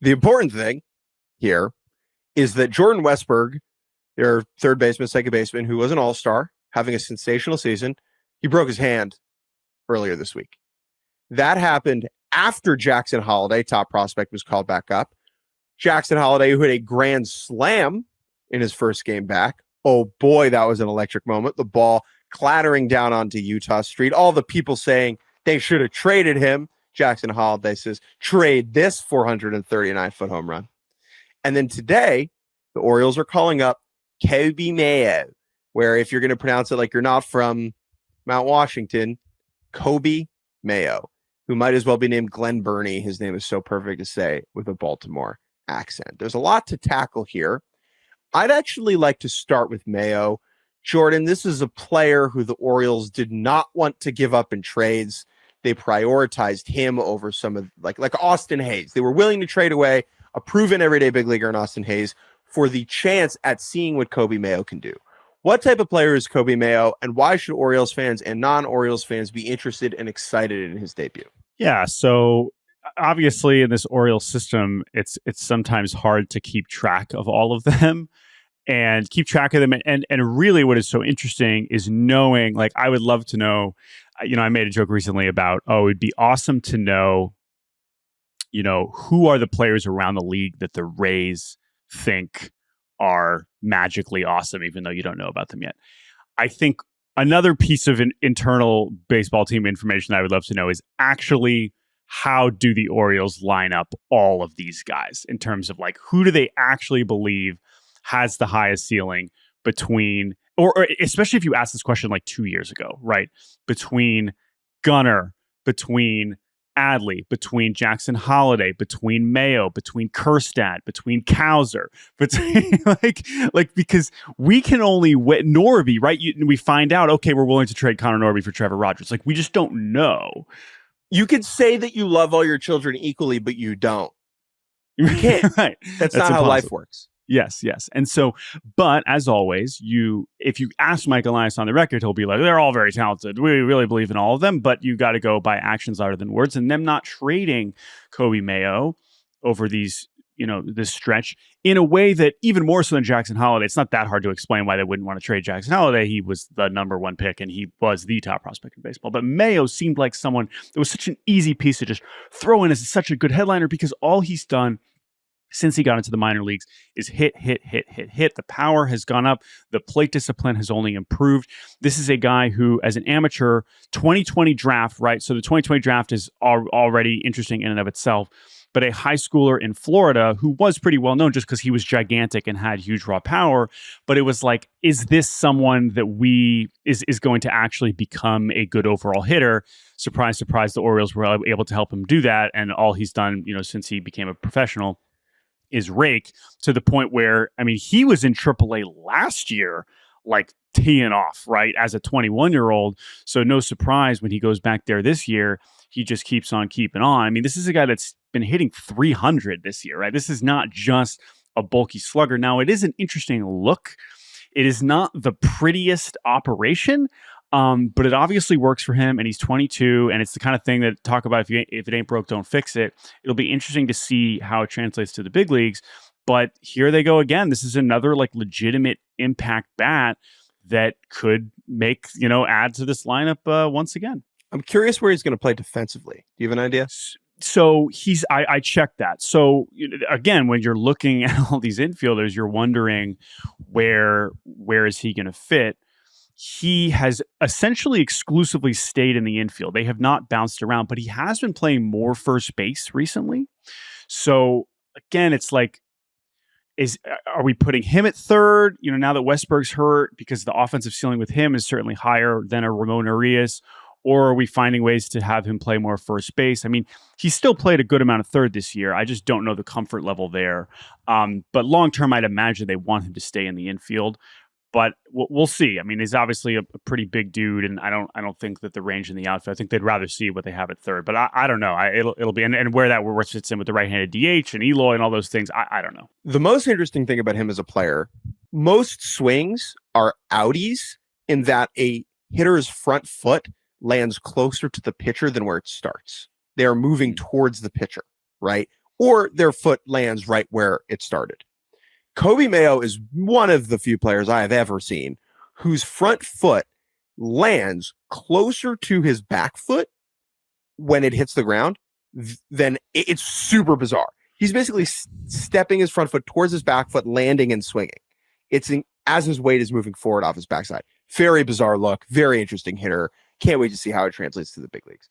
The important thing here is that Jordan Westburg, their third baseman, second baseman, who was an all-star, having a sensational season, he broke his hand earlier this week. That happened after Jackson Holliday, top prospect, was called back up. Jackson Holliday, who hit a grand slam in his first game back. Oh boy, that was an electric moment. The ball clattering down onto Utah Street. All the people saying they should have traded him. Jackson Holliday says, trade this 439-foot home run. And then today, the Orioles are calling up Coby Mayo, where if you're going to pronounce it like you're not from Mount Washington, Coby Mayo, who might as well be named Glenn Burney. His name is so perfect to say with a Baltimore accent. There's a lot to tackle here. I'd actually like to start with Mayo. Jordan, this is a player who the Orioles did not want to give up in trades. They prioritized him over some of like Austin Hayes. They were willing to trade away a proven everyday big leaguer in Austin Hayes for the chance at seeing what Coby Mayo can do. What type of player is Coby Mayo, and why should Orioles fans and non-Orioles fans be interested and excited in his debut? Yeah, so obviously in this Orioles system, it's sometimes hard to keep track of all of them and keep track of them. And really what is so interesting is knowing, like, I would love to know, I made a joke recently about, it'd be awesome to know, who are the players around the league that the Rays think are magically awesome, even though you don't know about them yet. I think another piece of internal baseball team information I would love to know is actually how do the Orioles line up all of these guys in terms of like, who do they actually believe has the highest ceiling between, or especially if you asked this question like 2 years ago, right? Between Gunnar, between Adley, between Jackson Holliday, between Mayo, between Kjerstad, between Cowser, between like because we can only Norby, right? We find out, okay, we're willing to trade Connor Norby for Trevor Rogers. Like, we just don't know. You could say that you love all your children equally, but you don't. You can't. Right. That's not how life works. Yes. And so, but as always, if you ask Mike Elias on the record, he'll be like, they're all very talented. We really believe in all of them, but you got to go by actions louder than words. And them not trading Coby Mayo over these, this stretch in a way that even more so than Jackson Holliday, it's not that hard to explain why they wouldn't want to trade Jackson Holliday. He was the number one pick and he was the top prospect in baseball. But Mayo seemed like someone that was such an easy piece to just throw in as such a good headliner because all he's done since he got into the minor leagues is hit. The power has gone up. The plate discipline has only improved. This is a guy who, as an amateur, 2020 draft, right? So the 2020 draft is already interesting in and of itself. But a high schooler in Florida who was pretty well known just because he was gigantic and had huge raw power. But it was like, is this someone that is going to actually become a good overall hitter? Surprise, surprise, the Orioles were able to help him do that. And all he's done, since he became a professional is rake, to the point where, he was in AAA last year, like teeing off, right, as a 21-year-old. So no surprise when he goes back there this year, he just keeps on keeping on. This is a guy that's been hitting 300 this year, right? This is not just a bulky slugger. Now, it is an interesting look. It is not the prettiest operation, but it obviously works for him, and he's 22, and it's the kind of thing that talk about if it ain't broke, don't fix it. It'll be interesting to see how it translates to the big leagues, but here they go again. This is another like legitimate impact bat that could make, add to this lineup once again. I'm curious where he's going to play defensively. Do you have an idea? So I checked that. So again, when you're looking at all these infielders, you're wondering where is he going to fit? He has essentially exclusively stayed in the infield. They have not bounced around, but he has been playing more first base recently. So again, it's like, are we putting him at third? Now that Westberg's hurt, because the offensive ceiling with him is certainly higher than a Ramon Urias, or are we finding ways to have him play more first base? He still played a good amount of third this year. I just don't know the comfort level there. But long term, I'd imagine they want him to stay in the infield. But we'll see. He's obviously a pretty big dude, and I don't think that the range in the outfield. I think they'd rather see what they have at third. But I don't know. It'll be and where that fits in with the right-handed DH and Eloy and all those things. I don't know. The most interesting thing about him as a player, most swings are outies in that a hitter's front foot lands closer to the pitcher than where it starts. They are moving towards the pitcher, right? or their foot lands right where it started. Coby Mayo is one of the few players I have ever seen whose front foot lands closer to his back foot when it hits the ground. Then it's super bizarre. He's basically stepping his front foot towards his back foot, landing and swinging. As his weight is moving forward off his backside. Very bizarre look. Very interesting hitter. Can't wait to see how it translates to the big leagues.